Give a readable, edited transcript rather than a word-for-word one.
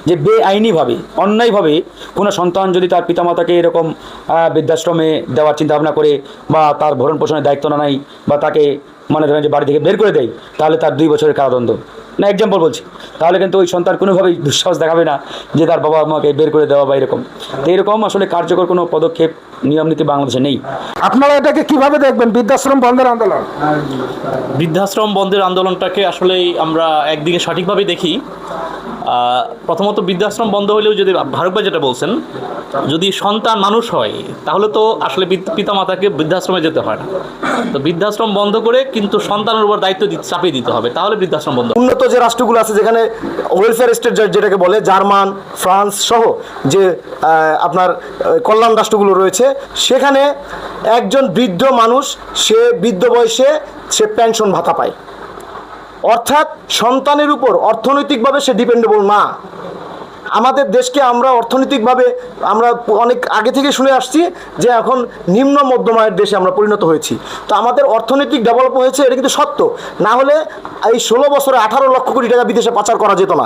যে বেআইনিভাবে অন্যায়ভাবে কোনো সন্তান যদি তার পিতামাতাকে এরকম বৃদ্ধাশ্রমে দেওয়ার চিন্তাভাবনা করে বা তার ভরণ পোষণের দায়িত্ব না নেয় বা তাকে মনে ধরেন যে বাড়ি থেকে বের করে দেয়, তাহলে তার 2 বছরের কারাদণ্ড। না, এক্সাম্পল বলছি। তাহলে কিন্তু ওই সন্তান কোনোভাবেই দুঃসাহস দেখাবে না যে তার বাবা মাকে বের করে দেওয়া বা এরকম। তো এরকম আসলে কার্যকর কোনো পদক্ষেপ নিয়ম নীতি বাংলাদেশে নেই। আপনারা এটাকে কিভাবে দেখবেন, বৃদ্ধাশ্রম বন্ধের আন্দোলন? বৃদ্ধাশ্রম বন্ধের আন্দোলনটাকে আসলেই আমরা একদিকে সঠিকভাবে দেখি। প্রথমত বৃদ্ধাশ্রম বন্ধ হলেও যদি ফারুক ভাই যেটা বলছেন, যদি সন্তান মানুষ হয় তাহলে তো আসলে পিতামাতাকে বৃদ্ধাশ্রমে যেতে হয় না। তো বৃদ্ধাশ্রম বন্ধ করে কিন্তু সন্তানের উপর দায়িত্ব চাপিয়ে দিতে হবে, তাহলে বৃদ্ধাশ্রম বন্ধ। উন্নত যে রাষ্ট্রগুলো আছে যেখানে ওয়েলফেয়ার স্টেট যেটাকে বলে, জার্মান, ফ্রান্স সহ যে আপনার কল্যাণ রাষ্ট্রগুলো রয়েছে, সেখানে একজন বৃদ্ধ মানুষ সে বৃদ্ধ বয়সে সে পেনশন ভাতা পায়, অর্থাৎ সন্তানের উপর অর্থনৈতিকভাবে সে ডিপেন্ডেবল না। আমাদের দেশকে আমরা অর্থনৈতিকভাবে আমরা অনেক আগে থেকে শুনে আসছি যে এখন নিম্ন মধ্যম আয়ের দেশে আমরা পরিণত হয়েছি। তো আমাদের অর্থনৈতিক ডেভেলপ হয়েছে, এটা কিন্তু সত্য। না হলে এই 16 বছরে 18 লক্ষ কোটি টাকা বিদেশে পাচার করা যেত না।